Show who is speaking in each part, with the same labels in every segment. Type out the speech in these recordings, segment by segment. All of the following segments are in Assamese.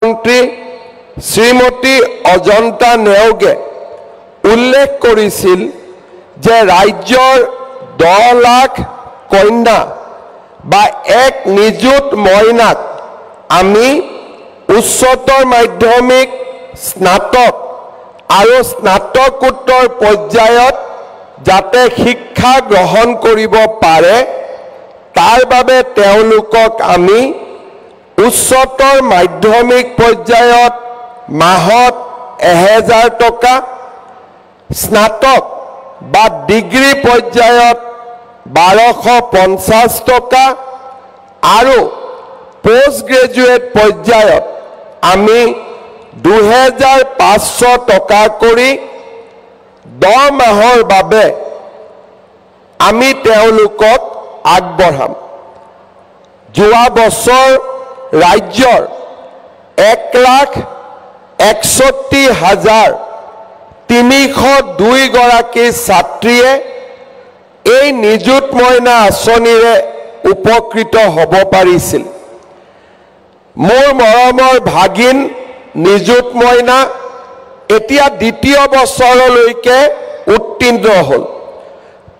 Speaker 1: মন্ত্ৰী শ্ৰীমতী অজন্তা নেওগে উল্লেখ কৰিছিল যে ৰাজ্যৰ 10 লাখ কন্যা বা এক নিযুত মইনাক আমি উচ্চতৰ মাধ্যমিক স্নাতক আৰু স্নাতকোত্তৰ পৰ্যায়ত যাতে শিক্ষা গ্ৰহণ কৰিব পাৰে তাৰ বাবে তেওঁলোকক আমি উচ্চতৰ মাধ্যমিক পৰ্যায়ত মাহত 1000 টকা স্নাতক বা ডিগ্ৰী পৰ্যায়ত 1250 টকা আৰু পোষ্ট গ্ৰেজুৱেট পৰ্যায়ত আমি 2500 টকা কৰি 10 মাহৰ বাবে আমি তেওঁলোকক আগবঢ়াম। যোৱা বছৰ ৰাজ্যৰ 1,61,302 গৰাকী ছাত্ৰীয়ে এই নিযুত মইনা আঁচনিৰে উপকৃত হ'ব পাৰিছিল। মোৰ মৰমৰ ভাগিন নিযুত মইনা এতিয়া দ্বিতীয় বছৰলৈকে উত্তীৰ্ণ হ'ল।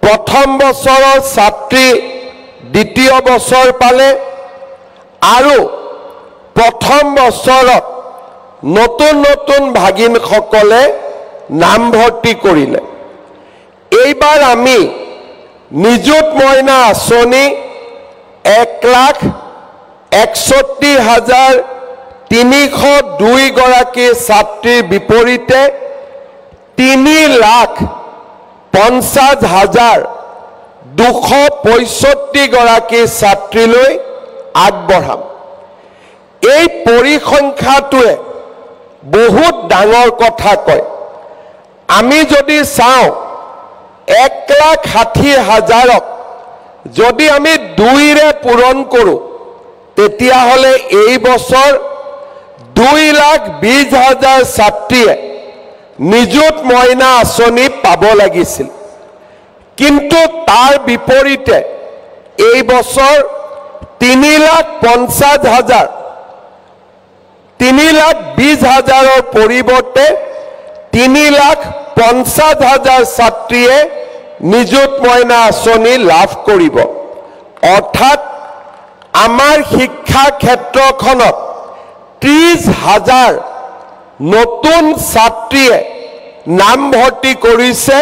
Speaker 1: প্ৰথম বছৰৰ ছাত্ৰী দ্বিতীয় বছৰ পালে আৰু প্ৰথম বছৰত নতুন নতুন ভাগিনসকলে নামভৰ্তি কৰিলে। এইবাৰ আমি নিযুত মইনা আঁচনি 1,61,302 গৰাকী ছাত্ৰীৰ বিপৰীতে 3,50,265 গৰাকী ছাত্ৰীলৈ আগবঢ়াম। এই পৰিসংখ্যাটোৱে বহুত ডাঙৰ কথা কয়। আমি যদি চাওঁ 1,60,000ক যদি আমি 2ৰে পূৰণ কৰোঁ তেতিয়াহ'লে এই বছৰ 2,20,000 ছাত্ৰীয়ে নিযুত মইনা আঁচনি পাব লাগিছিল। কিন্তু তাৰ বিপৰীতে এই বছৰ 3,50,000 3,20,000ৰ পৰিৱৰ্তে 3,50,000 ছাত্ৰীয়ে নিযুত মইনা আঁচনি লাভ কৰিব। অৰ্থাৎ আমাৰ শিক্ষা ক্ষেত্ৰখনত 30,000 নতুন ছাত্ৰীয়ে নামভৰ্তি কৰিছে,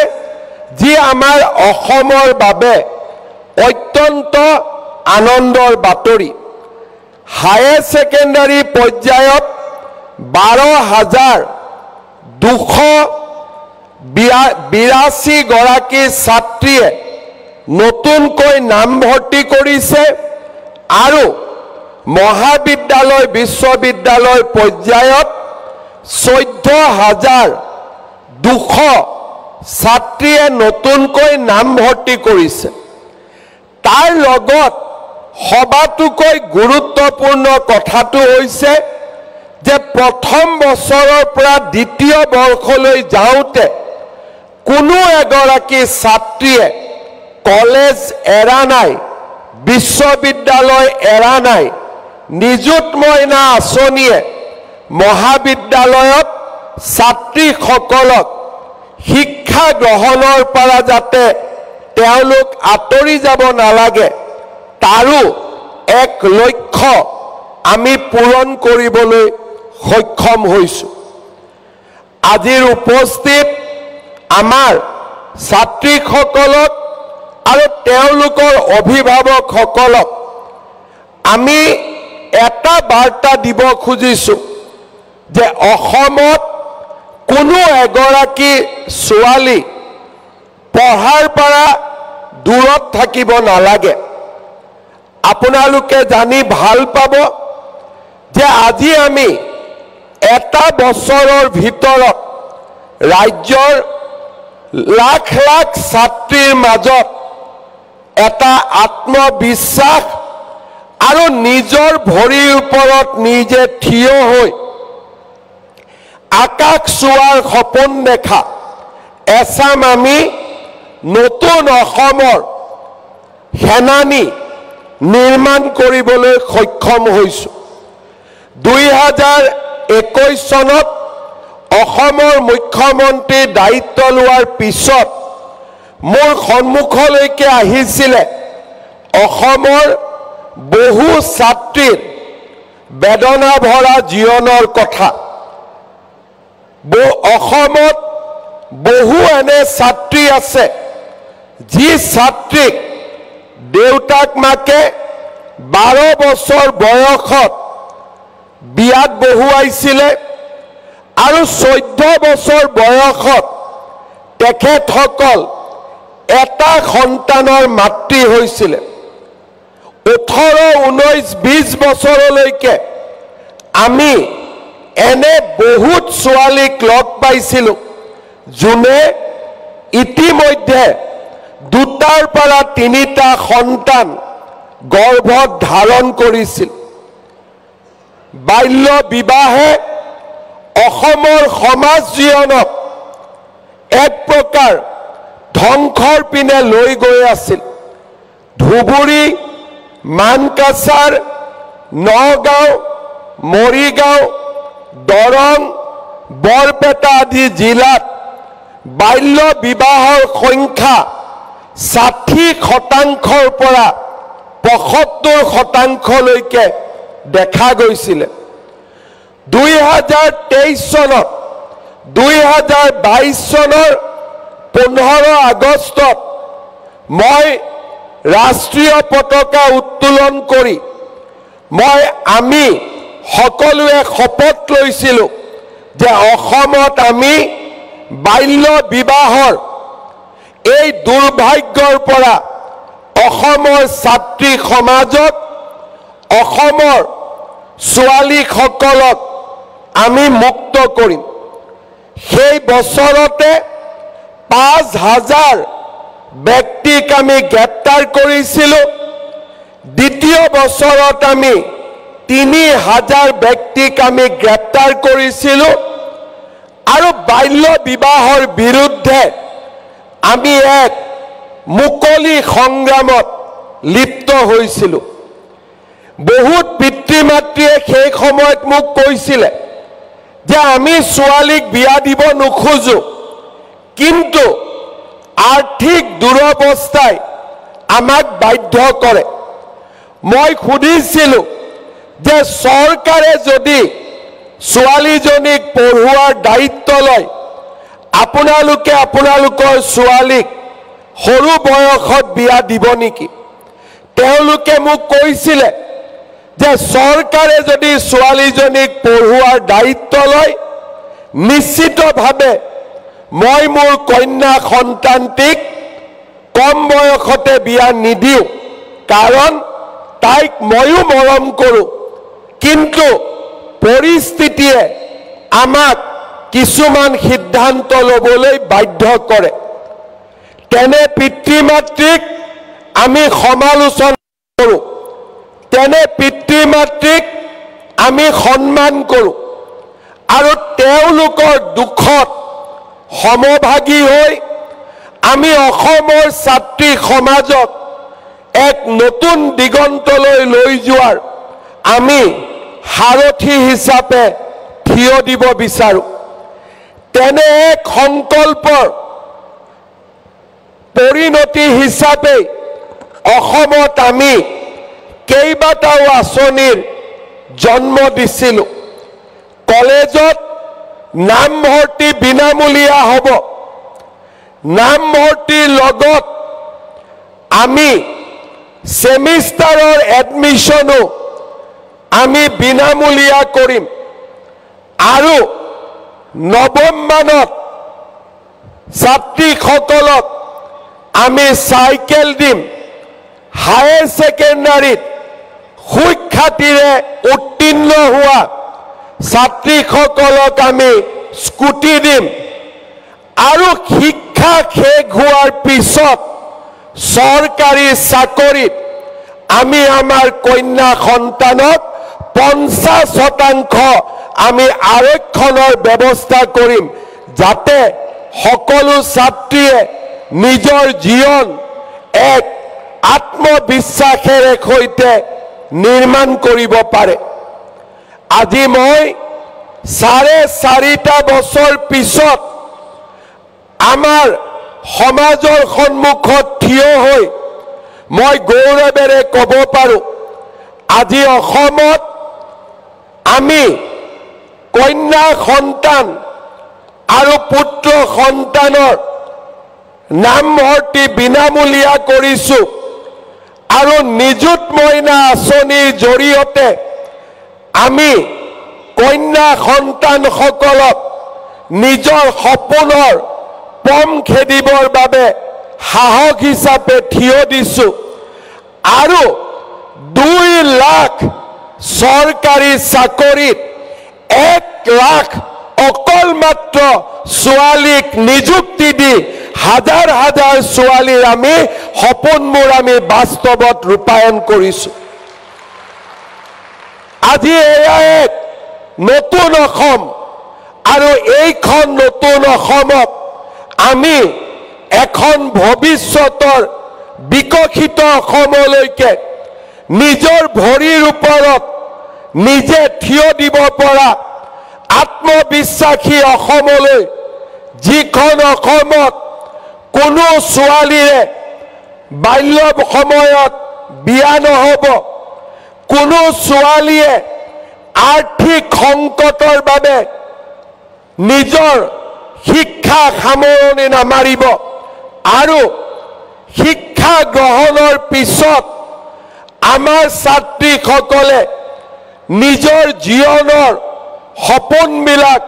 Speaker 1: যি আমাৰ অসমৰ বাবে অত্যন্ত আনন্দৰ বাতৰি। হায়াৰ ছেকেণ্ডাৰী পৰ্যায়ত 12,282 গৰাকী ছাত্ৰীয়ে নতুনকৈ নামভৰ্তি কৰিছে আৰু মহাবিদ্যালয় বিশ্ববিদ্যালয় পৰ্যায়ত 14,200 ছাত্ৰীয়ে নতুনকৈ নামভৰ্তি কৰিছে। তাৰ লগত সবাতোকৈ গুৰুত্বপূৰ্ণ কথাটো হৈছে যে প্ৰথম বছৰৰ পৰা দ্বিতীয় বৰ্ষলৈ যাওঁতে কোনো এগৰাকী ছাত্ৰীয়ে কলেজ এৰা নাই, বিশ্ববিদ্যালয় এৰা নাই। নিযুত মইনা আঁচনিয়ে মহাবিদ্যালয়ত ছাত্ৰীসকলক শিক্ষা গ্ৰহণৰ পৰা যাতে তেওঁলোক আঁতৰি যাব নালাগে তাৰো এক লক্ষ্য আমি পূৰণ কৰিবলৈ সক্ষম হৈছোঁ। আজিৰ উপস্থিত আমাৰ ছাত্ৰীসকলক আৰু তেওঁলোকৰ অভিভাৱকসকলক আমি এটা বাৰ্তা দিব খুজিছোঁ যে অসমত কোনো এগৰাকী ছোৱালী পঢ়াৰ পৰা দূৰত থাকিব নালাগে। আপোনালোকে জানি ভাল পাব যে আজি আমি এটা বছৰৰ ভিতৰত ৰাজ্যৰ লাখ লাখ ছাত্ৰীৰ মাজত এটা আত্মবিশ্বাস আৰু নিজৰ ভৰিৰ ওপৰত নিজে থিয় হৈ আকাশ চোৱাৰ সপোন দেখা এছাম আমি নতুন অসমৰ সেনানী নিৰ্মাণ কৰিবলৈ সক্ষম হৈছোঁ। 2021 চনত অসমৰ মুখ্যমন্ত্ৰী দায়িত্ব লোৱাৰ পিছত মোৰ সন্মুখলৈকে আহিছিলে অসমৰ বহু ছাত্ৰীৰ বেদনা ভৰা জীৱনৰ কথা। অসমত বহু এনে ছাত্ৰী আছে যি ছাত্ৰীক দেউতাক মাকে 12 বছৰ বয়সত বিয়াত বহুৱাইছিলে আৰু 14 বছৰ বয়সত তেখেতসকল এটা সন্তানৰ মাতৃ হৈছিলে। 18, 19, 20 বছৰলৈকে আমি এনে বহুত ছোৱালীক লগ পাইছিলোঁ যোনে ইতিমধ্যে 2টাৰ পৰা 3টা সন্তান গৰ্ভত ধাৰণ কৰিছিল। বাল্য বিবাহে অসমৰ সমাজ জীৱনক এক প্ৰকাৰ ধ্বংসৰ পিনে লৈ গৈ আছিল। ধুবুৰী, মানকাছাৰ, নগাঁও, মৰিগাঁও, দৰং, বৰপেটা আদি জিলাত বাল্য বিবাহৰ সংখ্যা 60% পৰা 75%লৈকে দেখা গৈছিলে। 2023 চনত 2022 চনৰ 15 আগষ্টত মই ৰাষ্ট্ৰীয় পতাকা উত্তোলন কৰি আমি সকলোৱে শপত লৈছিলোঁ যে অসমত আমি বাল্য বিবাহৰ এই দুৰ্ভাগ্যৰ পৰা অসমৰ ছাত্ৰী সমাজক অসমৰ ছোৱালীসকলক আমি মুক্ত কৰিম। সেই বছৰতে 5,000 ব্যক্তিক আমি গ্ৰেপ্তাৰ কৰিছিলোঁ। দ্বিতীয় বছৰত আমি 3,000 ব্যক্তিক আমি গ্ৰেপ্তাৰ কৰিছিলোঁ আৰু বাল্য বিবাহৰ বিৰুদ্ধে আমি এক মুকলি সংগ্ৰামত লিপ্ত হৈছিলোঁ। বহুত পিতৃ মাতৃয়ে সেই সময়ত মোক কৈছিলে যে আমি ছোৱালীক বিয়া দিব নোখোজো, কিন্তু আৰ্থিক দুৰৱস্থাই আমাক বাধ্য কৰে। মই সুধিছিলোঁ যে চৰকাৰে যদি ছোৱালীজনীক পঢ়ুৱাৰ দায়িত্ব লয়, আপোনালোকে আপোনালোকৰ ছোৱালীক সৰু বয়সত বিয়া দিব নেকি? তেওঁলোকে মোক কৈছিলে যে চৰকাৰে যদি ছোৱালীজনীক পঢ়ুৱাৰ দায়িত্ব লয়, নিশ্চিতভাৱে মই মোৰ কন্যা সন্তানটিক কম বয়সতে বিয়া নিদিওঁ, কাৰণ তাইক ময়ো মৰম কৰোঁ। কিন্তু পৰিস্থিতিয়ে আমাক কিছুমান সিদ্ধান্ত ল'বলৈ বাধ্য কৰে। তেনে পিতৃ মাতৃক আমি সমালোচনা কৰোঁ, তেনে পিতৃ মাতৃক আমি সন্মান কৰোঁ আৰু তেওঁলোকৰ দুখত সমভাগী হৈ আমি অসমৰ ছাত্ৰী সমাজক এক নতুন দিগন্তলৈ লৈ যোৱাৰ আমি সাৰথী হিচাপে থিয় দিব বিচাৰোঁ। তেনে এক সংকল্পৰ পৰিণতি হিচাপে অসমত আমি কেইবাটাও আঁচনিৰ জন্ম দিছিলোঁ। কলেজত নামভৰ্তি বিনামূলীয়া হ'ব। নামভৰ্তিৰ লগত আমি সেমিষ্টাৰৰ এডমিশ্যনো আমি বিনামূলীয়া কৰিম আৰু নৱম মানত ছাত্ৰীসকলক আমি চাইকেল দিম। হায়াৰ ছেকেণ্ডাৰীত সুখ্যাতিৰে উত্তীৰ্ণ হোৱা ছাত্ৰীসকলক আমি স্কুটি দিম আৰু শিক্ষা শেষ হোৱাৰ পিছত চৰকাৰী চাকৰিত আমি আমাৰ কন্যা সন্তানক 50% আমি আৰক্ষণৰ ব্যৱস্থা কৰিম, যাতে সকলো ছাত্ৰীয়ে নিজৰ জীৱন এক আত্মবিশ্বাসেৰে সৈতে নিৰ্মাণ কৰিব পাৰে। আজি মই 4.5 বছৰ পিছত আমাৰ সমাজৰ সন্মুখত থিয় হৈ মই গৌৰৱেৰে ক'ব পাৰোঁ আজি অসমত আমি কন্যা সন্তান আৰু পুত্ৰ সন্তানৰ নামভৰ্তি বিনামূলীয়া কৰিছোঁ আৰু নিযুত মইনা আঁচনিৰ জৰিয়তে আমি কন্যা সন্তানসকলক নিজৰ সপোনৰ পম খেদিবৰ বাবে সাহস হিচাপে থিয় দিছোঁ আৰু 2 লাখ চৰকাৰী চাকৰিত 1 লাখ অকল মাত্ৰ ছোৱালীক নিযুক্তি দি হাজাৰ হাজাৰ ছোৱালীৰ আমি সপোনবোৰ আমি বাস্তৱত ৰূপায়ণ কৰিছোঁ আজি এয়া এক নতুন অসম আৰু এইখন নতুন অসমত আমি এখন ভৱিষ্যতৰ বিকশিত অসমলৈকে নিজৰ ভৰিৰ ওপৰত নিজে থিয় দিব পৰা আত্মবিশ্বাসী অসমলৈ যিখন অসমত কোনো ছোৱালীৰে বাল্য সময়ত বিয়া নহ'ব কোনো ছোৱালীয়ে আৰ্থিক সংকটৰ বাবে নিজৰ শিক্ষা সামৰণি নামাৰিব আৰু শিক্ষা গ্ৰহণৰ পিছত আমাৰ ছাত্ৰীসকলে নিজৰ জীৱনৰ সপোনবিলাক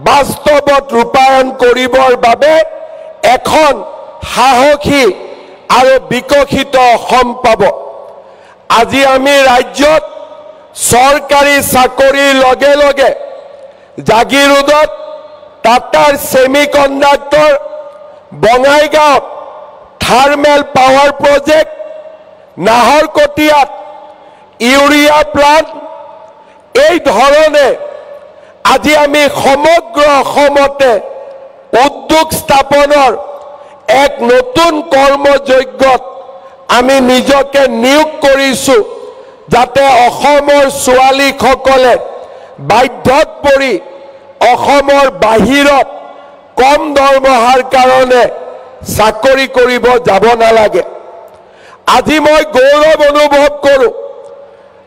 Speaker 1: বাস্তৱত ৰূপায়ণ কৰিবৰ বাবে এখন সাহসী আৰু বিকশিত অসম পাব আজি আমি ৰাজ্যত চৰকাৰী চাকৰিৰ লগে লগে জাগিৰোডত টাটাৰ ছেমিকণ্ডাক্টৰ বঙাইগাঁৱত থাৰ্মেল পাৱাৰ প্ৰজেক্ট নাহৰকটীয়াত ইউৰিয়া প্লাণ্ট এই ধৰণে আজি আমি সমগ্ৰ অসমতে উদ্যোগ স্থাপনৰ এক নতুন কৰ্মযজ্ঞত আমি নিজকে নিয়োগ কৰিছোঁ যাতে অসমৰ ছোৱালীসকলে বাধ্যত পৰি অসমৰ বাহিৰত কম দৰমহাৰ কাৰণে চাকৰি কৰিব যাব নালাগে আজি মই গৌৰৱ অনুভৱ কৰোঁ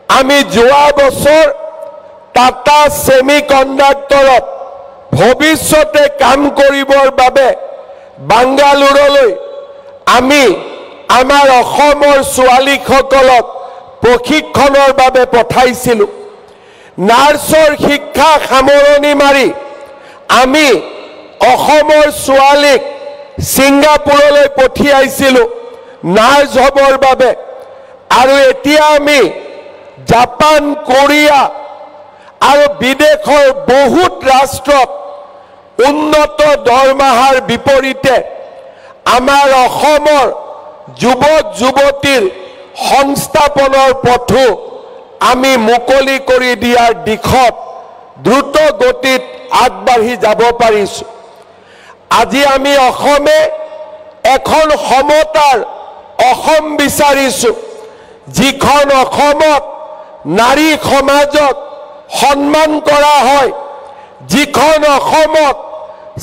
Speaker 1: আমি যোৱা বছৰ টাটা ছেমিকণ্ডাক্টৰত ভৱিষ্যতে কাম কৰিবৰ বাবে বাংগালুৰুলৈ আমি আমাৰ অসমৰ ছোৱালীসকলক প্ৰশিক্ষণৰ বাবে পঠাইছিলোঁ নাৰ্ছৰ শিক্ষা সামৰণি মাৰি আমি অসমৰ ছোৱালীক ছিংগাপুৰলৈ পঠিয়াইছিলোঁ নাৰ্ছ হ'বৰ বাবে আৰু এতিয়া আমি জাপান কোৰিয়া আৰু বিদেশৰ বহুত ৰাষ্ট্ৰত উন্নত দৰমহাৰ বিপৰীতে আমাৰ অসমৰ যুৱক যুৱতীৰ সংস্থাপনৰ পথো আমি মুকলি কৰি দিয়াৰ দিশত দ্ৰুত গতিত আগবাঢ়ি যাব পাৰিছোঁ আজি আমি অসমে এখন সমতাৰ অসম বিচাৰিছোঁ যিখন অসমত নাৰী সমাজক সন্মান কৰা হয় যিখন অসমত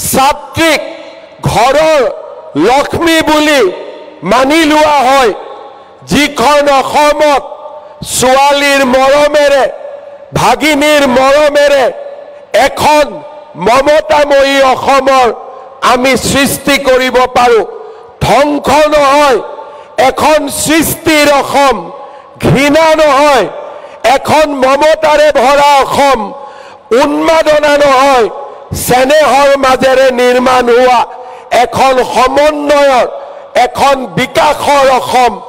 Speaker 1: ছাত্ৰীক ঘৰৰ লক্ষ্মী বুলি মানি লোৱা হয় যিখন অসমত ছোৱালীৰ মৰমেৰে ভাগিনীৰ মৰমেৰে এখন মমতাময়ী অসমৰ আমি সৃষ্টি কৰিব পাৰোঁ ধ্বংস নহয় এখন সৃষ্টিৰ অসম ঘৃণা নহয় এখন মমতাৰে ভৰা অসম উন্মাদনা নহয় স্নেহৰ মাজেৰে নিৰ্মাণ হোৱা এখন সমন্বয়ৰ এখন বিকাশৰ অসম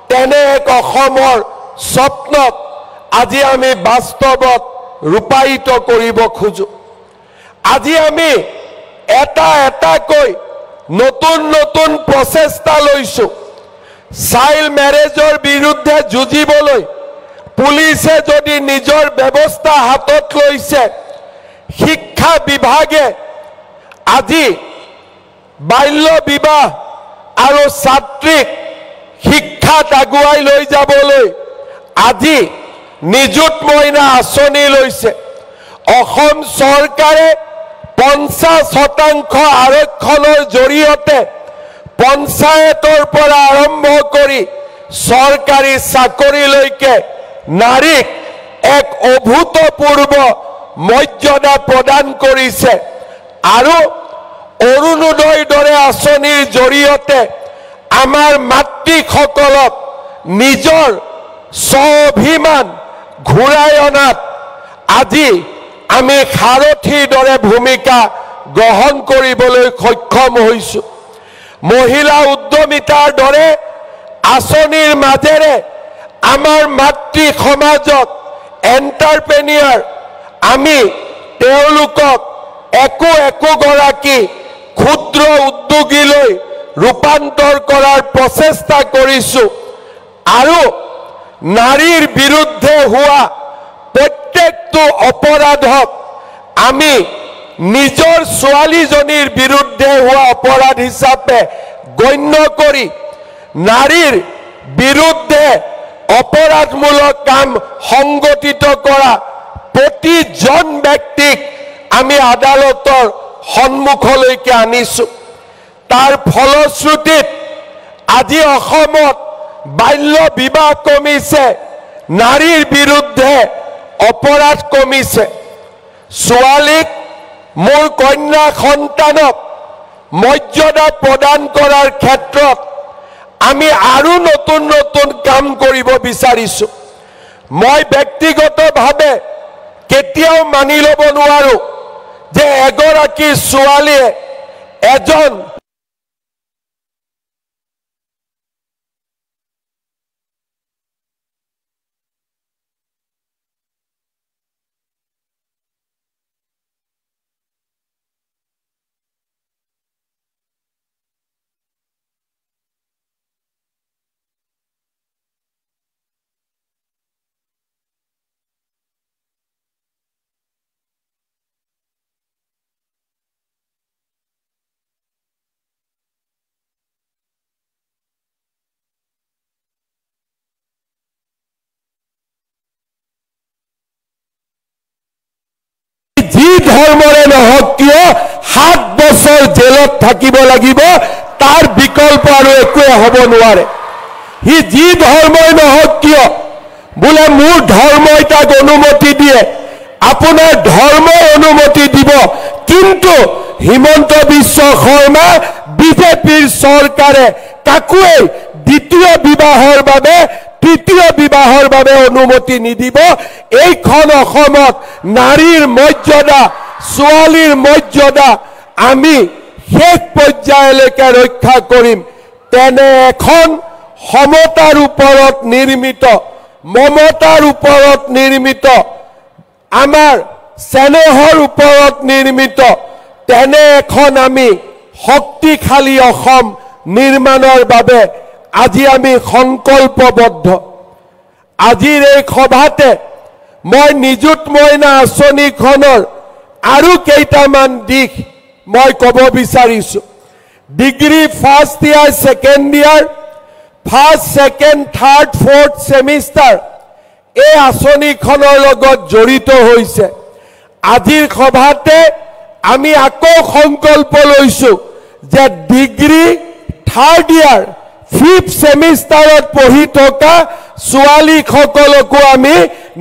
Speaker 1: তেনে এক অসমৰ স্বপ্নক আজি আমি বাস্তৱত ৰূপায়িত কৰিব খোজো আজি আমি এটা এটাকৈ নতুন নতুন প্ৰচেষ্টা লৈছোঁ চাইল্ড মেৰেজৰ বিৰুদ্ধে যুঁজিবলৈ পুলিচে যদি নিজৰ ব্যৱস্থা হাতত লৈছে শিক্ষা বিভাগে আজি বাল্য বিবাহ আৰু ছাত্ৰীক শিক্ষাত আগুৱাই লৈ যাবলৈ আজি নিযুত মইনা আঁচনি লৈছে অসম চৰকাৰে 50% আৰক্ষণৰ জৰিয়তে পঞ্চায়তৰ পৰা আৰম্ভ কৰি চৰকাৰী চাকৰিলৈকে নাৰীক এক অভূতপূৰ্ব মৰ্যাদা প্ৰদান কৰিছে আৰু অৰুণোদয়ৰ দৰে আঁচনিৰ জৰিয়তে আমাৰ মাতৃসকলক নিজৰ স্বাভিমান ঘূৰাই অনাত আজি আমি সাৰথীৰ দৰে ভূমিকা গ্ৰহণ কৰিবলৈ সক্ষম হৈছোঁ। মহিলা উদ্যমিতাৰ দৰে আঁচনিৰ মাজেৰে আমাৰ মাতৃ সমাজক এণ্টাৰপ্ৰেনিয়ৰ আমি তেওঁলোকক একোগৰাকী ক্ষুদ্ৰ উদ্যোগীলৈ ৰূপান্তৰ কৰাৰ প্ৰচেষ্টা কৰিছোঁ আৰু নাৰীৰ বিৰুদ্ধে হোৱা প্ৰত্যেকটো অপৰাধক আমি নিজৰ ছোৱালীজনীৰ বিৰুদ্ধে হোৱা অপৰাধ হিচাপে গণ্য কৰি নাৰীৰ বিৰুদ্ধে অপৰাধমূলক কাম সংগঠিত কৰা প্ৰতিজন ব্যক্তিক আমি আদালতৰ সন্মুখলৈকে আনিছোঁ। তাৰ ফলশ্ৰুতিত আজি অসমত বাল্য বিবাহ কমিছে, নাৰীৰ বিৰুদ্ধে অপৰাধ কমিছে। ছোৱালীক মোৰ কন্যা সন্তানক মৰ্যাদা প্ৰদান কৰাৰ ক্ষেত্ৰত আমি আৰু নতুন নতুন কাম কৰিব বিচাৰিছোঁ। মই ব্যক্তিগতভাৱে কেতিয়াও মানি ল'ব নোৱাৰো যে এগৰাকী ছোৱালীয়ে এজন যি ধৰ্মৰে নহওক কিয় 7 বছৰ জেলত থাকিব লাগিব, তাৰ বিকল্প আৰু একোৱে হ'ব নোৱাৰে। সি যি ধৰ্মই নহওক কিয় বোলে মোৰ ধৰ্মই তাক অনুমতি দিয়ে, আপোনাৰ ধৰ্মই অনুমতি দিব, কিন্তু হিমন্ত বিশ্ব শৰ্মা বিজেপিৰ চৰকাৰে কাকোৱে দ্বিতীয় বিবাহৰ বাবে তৃতীয় বিবাহৰ বাবে অনুমতি নিদিব। এইখন অসমত নাৰীৰ মৰ্যাদা, ছোৱালীৰ মৰ্যাদা আমি শেষ পৰ্যায়লৈকে ৰক্ষা কৰিম। তেনে এখন সমতাৰ ওপৰত নিৰ্মিত, মমতাৰ ওপৰত নিৰ্মিত, আমাৰ স্নেহৰ ওপৰত নিৰ্মিত তেনে এখন আমি শক্তিশালী অসম নিৰ্মাণৰ বাবে আজি আমি সংকল্পবদ্ধ। আজিৰ এই সভাতে মই নিযুত মইনা আঁচনিখনৰ আৰু কেইটামান দিশ মই ক'ব বিচাৰিছোঁ। Degree first year, second year, first, second, third, fourth semester এই আঁচনিখনৰ লগত জড়িত হৈছে। আজিৰ সভাতে আমি আকৌ সংকল্প লৈছোঁ যে ডিগ্ৰী থাৰ্ড ইয়াৰ, ফিফ্থ ছেমিষ্টাৰত পঢ়ি থকা ছোৱালীসকলকো আমি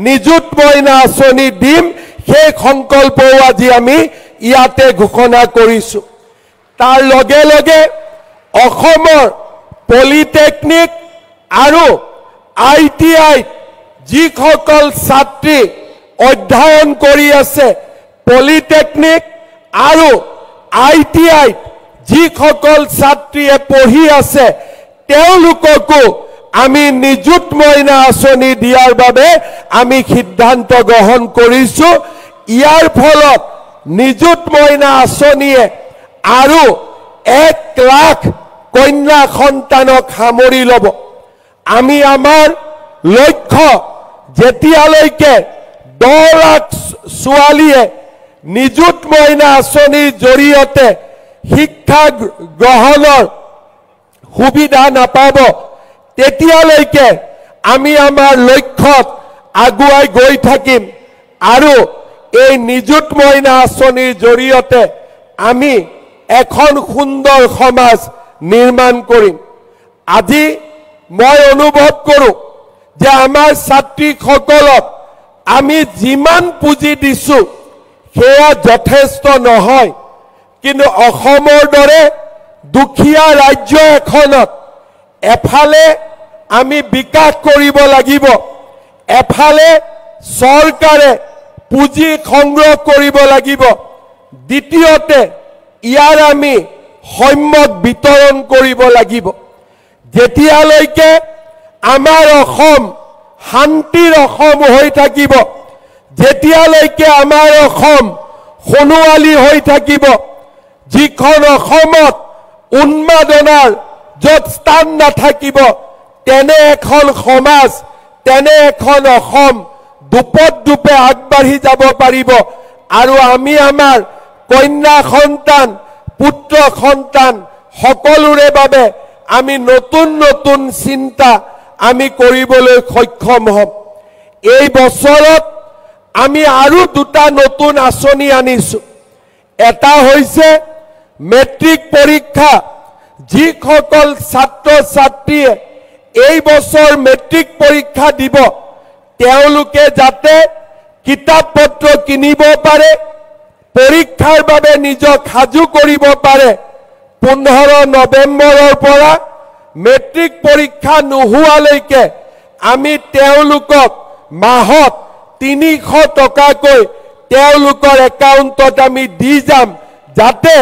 Speaker 1: নিযুত মইনা আঁচনি দিম। সেই সংকল্পও আজি আমি ইয়াতে ঘোষণা কৰিছোঁ। তাৰ লগে লগে অসমৰ পলিটেকনিক আৰু ITI যিসকল ছাত্ৰী অধ্যয়ন কৰি আছে, পলিটেকনিক আৰু ITI যিসকল ছাত্ৰীয়ে পঢ়ি আছে, তেওঁলোককো আমি নিযুত মইনা আঁচনি দিয়াৰ বাবে আমি সিদ্ধান্ত গ্ৰহণ কৰিছোঁ। ইয়াৰ ফলত নিযুত মইনা আঁচনিয়ে আৰু 1 লাখ কন্যা সন্তানক সামৰি ল'ব। আমি আমাৰ লক্ষ্য যেতিয়ালৈকে 10 লাখ ছোৱালীয়ে নিযুত মইনা আঁচনিৰ জৰিয়তে শিক্ষা গ্ৰহণৰ সুবিধা নাপাব, তেতিয়ালৈকে আমি আমাৰ লক্ষ্যত আগুৱাই গৈ থাকিম আৰু এই নিযুত মইনা আঁচনিৰ জৰিয়তে আমি এখন সুন্দৰ সমাজ নিৰ্মাণ কৰিম। আজি মই অনুভৱ কৰোঁ যে আমাৰ ছাত্ৰীসকলক আমি যিমান পুঁজি দিছোঁ সেয়া যথেষ্ট নহয়, কিন্তু অসমৰ দৰে দুখীয়া ৰাজ্য এখনত এফালে আমি বিকাশ কৰিব লাগিব, এফালে চৰকাৰে পুঁজি সংগ্ৰহ কৰিব লাগিব, দ্বিতীয়তে ইয়াৰ আমি সম্যক বিতৰণ কৰিব লাগিব। যেতিয়ালৈকে আমাৰ অসম শান্তিৰ অসম হৈ থাকিব, যেতিয়ালৈকে আমাৰ অসম সোণোৱালী হৈ থাকিব, যিখন অসমত উন্মাদনাৰ য'ত স্থান নাথাকিব, তেনে এখন সমাজ, তেনে এখন অসম দুপে আগবাঢ়ি যাব পাৰিব। আৰু আমি আমাৰ কন্যা সন্তান, পুত্ৰ সন্তান সকলোৰে বাবে আমি নতুন নতুন চিন্তা আমি কৰিবলৈ সক্ষম হ'ম। এই বছৰত আমি আৰু দুটা নতুন আঁচনি আনিছোঁ। এটা হৈছে মেট্ৰিক পৰীক্ষা। যিসকল ছাত্ৰ ছাত্ৰীয়ে এই বছৰ মেট্ৰিক পৰীক্ষা দিব, তেওঁলোকে যাতে কিতাপ পত্ৰ কিনিব পাৰে, পৰীক্ষাৰ বাবে নিজক সাজু কৰিব পাৰে। 15 নৱেম্বৰৰ পৰা মেট্ৰিক পৰীক্ষা নোহোৱালৈকে আমি তেওঁলোকক মাহত 300 টকাকৈ তেওঁলোকৰ একাউণ্টত আমি দি যাম, যাতে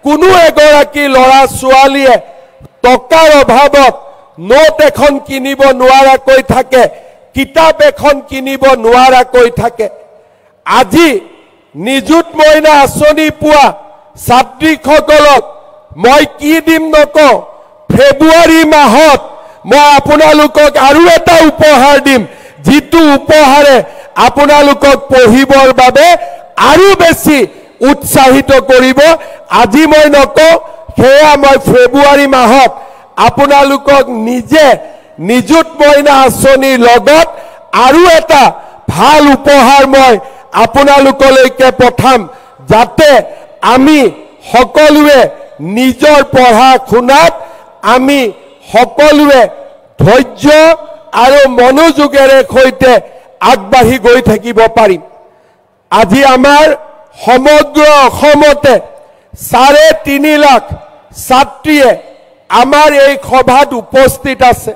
Speaker 1: কোনো এগৰাকী ল'ৰা ছোৱালীয়ে টকাৰ অভাৱত নোট এখন কিনিব নোৱাৰাকৈ থাকে, কিতাপ এখন কিনিব নোৱাৰাকৈ থাকে। আজি নিযুত মইনা আঁচনি পোৱা ছাত্ৰীসকলক মই কি দিম নকওঁ, ফেব্ৰুৱাৰী মাহত মই আপোনালোকক আৰু এটা উপহাৰ দিম, যিটো উপহাৰে আপোনালোকক পঢ়িবৰ বাবে আৰু বেছি উৎসাহিত কৰিব। আজি মই নকওঁ, সেয়া মই ফেব্ৰুৱাৰী মাহত আপোনালোকক নিজে নিযুত মইনা আঁচনিৰ লগত আৰু এটা ভাল উপহাৰ মই আপোনালোকলৈকে পঠাম, যাতে আমি সকলোৱে নিজৰ পঢ়া শুনাত আমি সকলোৱে ধৈৰ্য আৰু মনোযোগেৰে সৈতে আগবাঢ়ি গৈ থাকিব পাৰিম। আজি আমাৰ সমগ্ৰ অসমতে 3.5 লাখ ছাত্ৰীয়ে আমাৰ এই সভাত উপস্থিত আছে।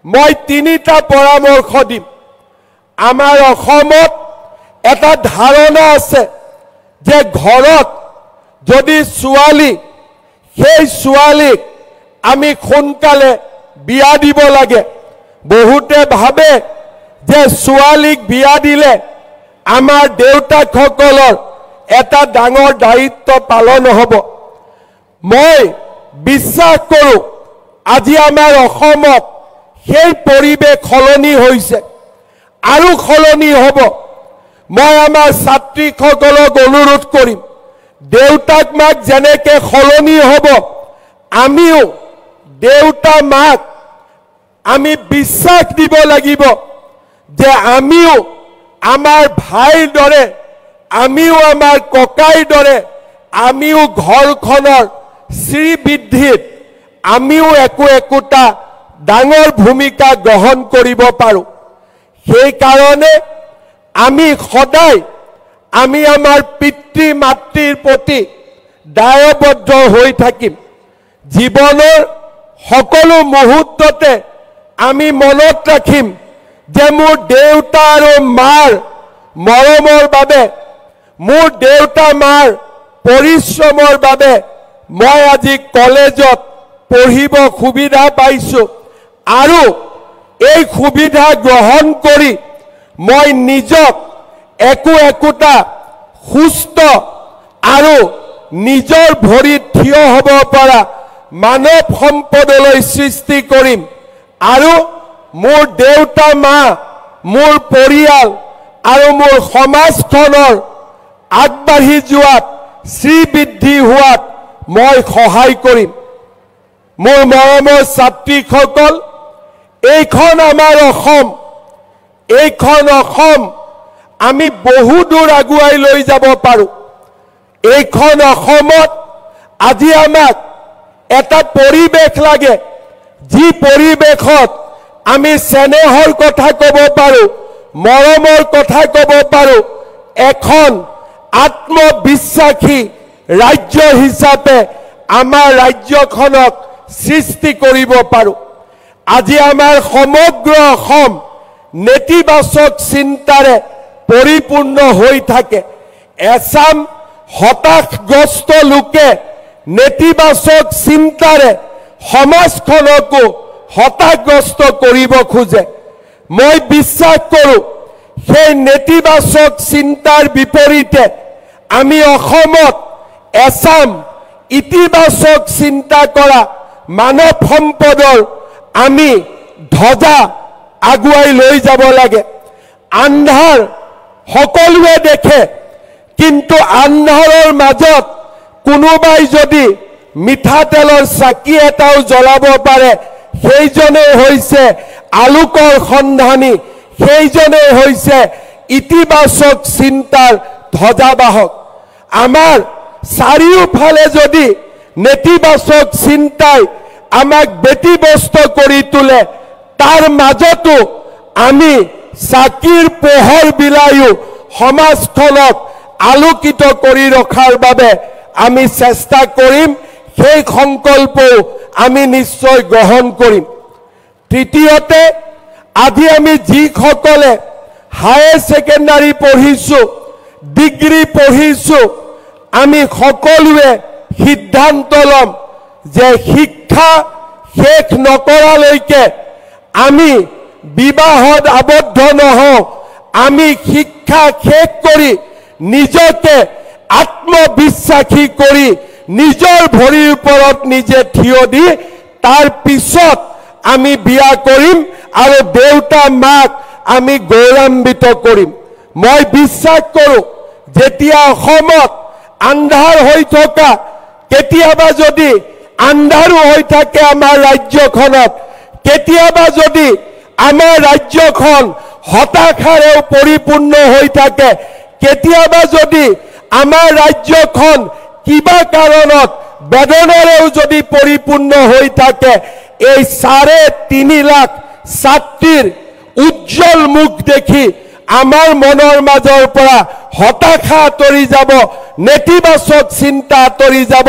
Speaker 1: মই 3টা পৰামৰ্শ দিম। আমাৰ অসমত এটা ধাৰণা আছে যে ঘৰত যদি ছোৱালী, সেই ছোৱালীক আমি সোনকালে বিয়া দিব লাগে। বহুতে ভাবে যে ছোৱালীক বিয়া দিলে আমাৰ দেউতাকসকলৰ এটা ডাঙৰ দায়িত্ব পালন হ'ব। মই বিশ্বাস কৰোঁ আজি আমাৰ অসমত সেই পৰিৱেশ সলনি হৈছে আৰু সলনি হ'ব। মই আমাৰ ছাত্ৰীসকলক অনুৰোধ কৰিম, দেউতাক মাক যেনেকৈ সলনি হ'ব, আমিও দেউতা মাক আমি বিশ্বাস দিব লাগিব যে আমিও আমাৰ ভাইৰ দৰে, আমিও আমাৰ ককাইৰ দৰে, আমিও ঘৰখনৰ শ্ৰীবৃদ্ধিত আমিও একোটা ডাঙৰ ভূমিকা গ্ৰহণ কৰিব পাৰোঁ। সেইকাৰণে আমি সদায় আমি আমাৰ পিতৃ মাতৃৰ প্ৰতি দায়বদ্ধ হৈ থাকিম। জীৱনৰ সকলো মুহূৰ্ততে আমি মনত ৰাখিম যে মোৰ দেউতা আৰু মাৰ মৰমৰ বাবে, মোৰ দেউতা মাৰ পৰিশ্ৰমৰ বাবে মই আজি কলেজত পঢ়িব সুবিধা পাইছোঁ, আৰু এই সুবিধা গ্ৰহণ কৰি মই নিজক একোটা সুস্থ আৰু নিজৰ ভৰিত থিয় হ'ব পৰা মানৱ সম্পদলৈ সৃষ্টি কৰিম। আৰু মোৰ দেউতা মা, মোৰ পৰিয়াল আৰু মোৰ সমাজখনৰ আগবাঢ়ি যোৱাত, শ্ৰীবৃদ্ধি হোৱাত মই সহায় কৰিম। মোৰ মৰমৰ ছাত্ৰীসকল, এইখন আমাৰ অসম, এইখন অসম আমি বহু দূৰ আগুৱাই লৈ যাব পাৰোঁ। এইখন অসমত আজি আমাক এটা পৰিৱেশ লাগে, যি পৰিৱেশত আমি স্নেহৰ কথা ক'ব পাৰোঁ, মৰমৰ কথা ক'ব পাৰোঁ, এখন আত্মবিশ্বাসী ৰাজ্য হিচাপে আমাৰ ৰাজ্যখনক সৃষ্টি কৰিব পাৰোঁ। আজি আমাৰ সমগ্ৰ অসম নেতিবাচক চিন্তাৰে পৰিপূৰ্ণ হৈ থাকে। এছাম হতাশগ্ৰস্ত লোকে নেতিবাচক চিন্তাৰে সমাজখনকো হতাশগ্ৰস্ত কৰিব খোজে। মই বিশ্বাস কৰোঁ সেই নেতিবাচক চিন্তাৰ বিপৰীতে আমি অসমত এছাম ইতিবাচক চিন্তা কৰা মানৱ সম্পদৰ আমি ধ্বজা আগুৱাই লৈ যাব লাগে। আন্ধাৰ সকলোৱে দেখে, কিন্তু আন্ধাৰৰ মাজত কোনোবাই যদি মিঠাতেলৰ চাকি এটাও জ্বলাব পাৰে, সেইজনেই হৈছে আলোকৰ সন্ধানী, সেইজনেই হৈছে ইতিবাচক চিন্তাৰ ধ্বজাবাহক। আমাৰ চাৰিওফালে যদি নেতিবাচক চিন্তাই আমাক ব্যতিব্যস্ত কৰি তোলে, তাৰ মাজতো আমি চাকিৰ পোহৰ বিলায়ো সমাজখনক আলোকিত কৰি ৰখাৰ বাবে আমি চেষ্টা কৰিম। সেই সংকল্পও আমি নিশ্চয় গ্ৰহণ কৰিম। তৃতীয়তে, আজি আমি যিসকলে হায়াৰ ছেকেণ্ডাৰী পঢ়িছোঁ, ডিগ্ৰী পঢ়িছোঁ, আমি সকলোৱে সিদ্ধান্ত ল'ম যে শিক্ষা শেষ নকৰালৈকে আমি বিবাহত আবদ্ধ নহওঁ। আমি শিক্ষা শেষ কৰি নিজকে আত্মবিশ্বাসী কৰি নিজৰ ভৰিৰ ওপৰত নিজে থিয় দি তাৰ পিছত আমি বিয়া কৰিম আৰু দেউতা মাক আমি গৌৰৱান্বিত কৰিম। মই বিশ্বাস কৰোঁ যেতিয়া অসমত আন্ধাৰ হৈ থকা, কেতিয়াবা যদি আন্ধাৰো হৈ থাকে আমাৰ ৰাজ্যখনত, কেতিয়াবা যদি আমাৰ ৰাজ্যখন হতাশাৰেও পৰিপূৰ্ণ হৈ থাকে, কেতিয়াবা যদি আমাৰ ৰাজ্যখন কিবা কাৰণত বেদনাৰেও যদি পৰিপূৰ্ণ হৈ থাকে, এই 3.5 লাখ ছাত্ৰীৰ উজ্জ্বল মুখ দেখি আমাৰ মনৰ মাজৰ পৰা হতাশা আঁতৰি যাব, নেতিবাচক চিন্তা আঁতৰি যাব,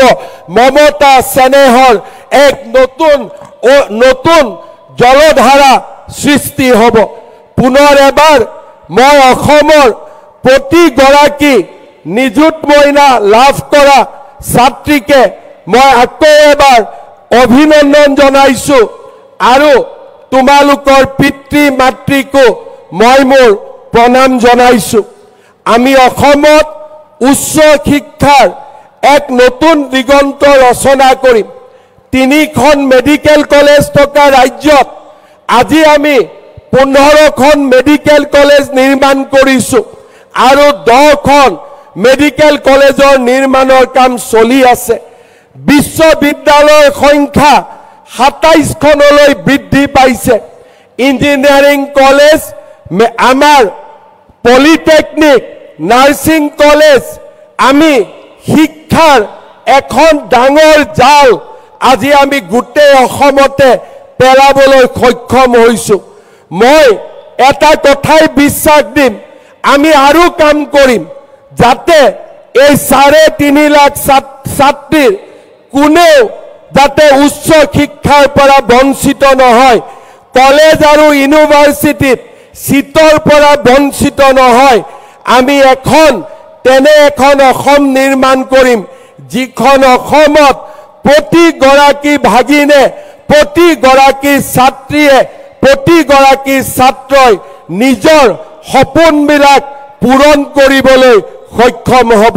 Speaker 1: মমতা স্নেহৰ এক নতুন জলধাৰা সৃষ্টি হ'ব। পুনৰ এবাৰ মই অসমৰ প্ৰতিগৰাকী নিযুত মইনা লাভ কৰা ছাত্ৰীকে মই আকৌ এবাৰ অভিনন্দন জনাইছোঁ আৰু তোমালোকৰ পিতৃ মাতৃকো মই মোৰ প্ৰণাম জনাইছোঁ। আমি অসমত উচ্চ শিক্ষাৰ এক নতুন দিগন্ত ৰচনা কৰিম। 3খন মেডিকেল কলেজ থকা ৰাজ্যত আজি আমি 15খন মেডিকেল কলেজ নিৰ্মাণ কৰিছোঁ আৰু 10খন মেডিকেল কলেজৰ নিৰ্মাণৰ কাম চলি আছে। বিশ্ববিদ্যালয়ৰ সংখ্যা 27খনলৈ বৃদ্ধি পাইছে। ইঞ্জিনিয়াৰিং কলেজ, আমাৰ পলিটেকনিক, নাৰ্ছিং কলেজ, আমি শিক্ষাৰ এখন ডাঙৰ জাল আজি আমি গোটেই অসমতে পেলাবলৈ সক্ষম হৈছোঁ। মই এটা কথাই বিশ্বাস দিম, আমি আৰু কাম কৰিম যাতে এই 3.5 লাখ ছাত্ৰীৰ কোনেও যাতে উচ্চ শিক্ষাৰ পৰা বঞ্চিত নহয়, কলেজ আৰু ইউনিভাৰ্চিটিত সিটৰ পৰা বঞ্চিত নহয়। আমি তেনে এখন অসম নিৰ্মাণ কৰিম, যিখন অসমত প্ৰতিগৰাকী ভাগিনে, প্ৰতিগৰাকী ছাত্ৰীয়ে, প্ৰতিগৰাকী ছাত্ৰই নিজৰ সপোনবিলাক পূৰণ কৰিবলৈ সক্ষম হ'ব।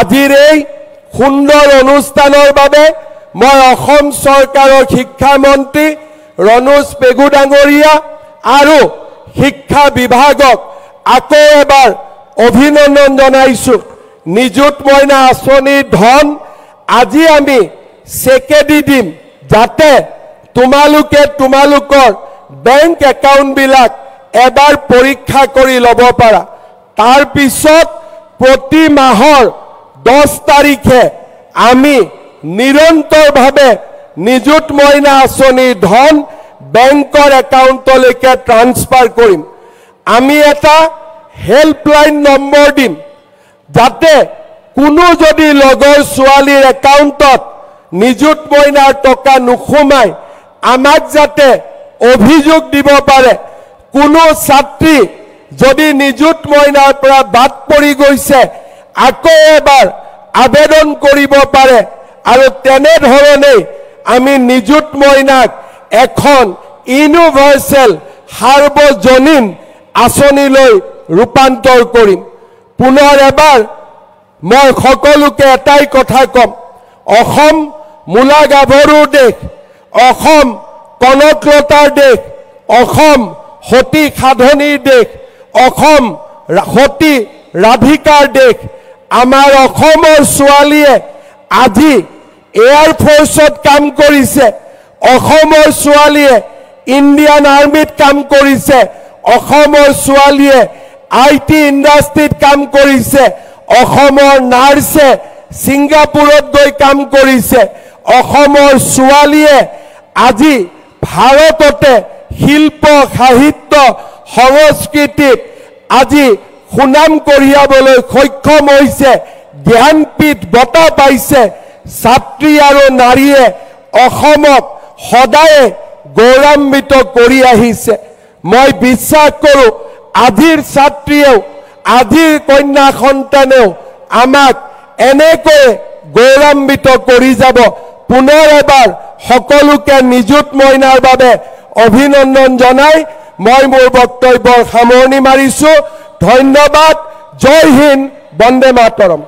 Speaker 1: আজিৰ এই সুন্দৰ অনুষ্ঠানৰ বাবে মই অসম চৰকাৰৰ শিক্ষামন্ত্ৰী ৰণোজ পেগু ডাঙৰীয়া আৰু শিক্ষা বিভাগক আকৌ এবাৰ অভিনন্দন জনাইছোঁ। নিযুত মইনা আঁচনিৰ ধন আজি আমি চেকেদি দিম, যাতে তোমালোকৰ বেংক একাউণ্টবিলাক এবাৰ পৰীক্ষা কৰি ল'ব পাৰা। तार पिছত प्रति माहर 10 तारिखे आमी निरंतर भावे निजुत मयना आसनी धन बैंकर एकाउंटলৈকে ट्रांसफार करिम आमी एटा हेल्पलाइन नम्बर दिम जाते कोनो जदि लगर स्वालीर एकाउंटत निजुत मयनार टका नुखुमाय आमाक जाते अभियोग দিব पारे कोनो छात्री जदि निजुत मयनार পৰা বাদ পৰি গৈছে আকৌ এবাৰ आवेदन करिब पारे आरो तेने धरणे आमी निजुत मयनाक एखन यूनिवर्सल सार्वजनीन आसनीলৈ रूपांतर करिम पुनर एबार मैं सकलोके एटाई कथा कम अखम मूला गाभरूर देश अखम कनकलतार देश अखम सती साधनीर देश अखम सती राधिकार देश आमार अखमर छोवालीये आजि एयारफोर्सत काम करिছে अखमर छोवालीये इंडियन आर्मीत काम करिছে अखमर छोवालीये आईटी इंडास्ट्रीत काम करिছে अखमर नार्से सिंगापुरत गई काम करिছে अखमर छोवालीये आजि भारतते शिल्प साहित्य संस्कृतित आजि सुनाम कढ़ियाबले सक्षम होइছে ज्ञानपीठ बटा पाइছে छात्री आरो नारीये अखमक सदाय गौरवान्वित करि आहिছে मैं विश्वास करो आजिर छात्रीये आजिर कन्या सन्तानेও आमाक এনেকৈ गौरवान्वित करि যাব पुनर एबार सकलोके निजुत मयनार बारे अभिनंदन जनाई मैं मोर बक्तव्यर सामरणी मारिছো धन्यवाद जय हिंद वंदे मातरम।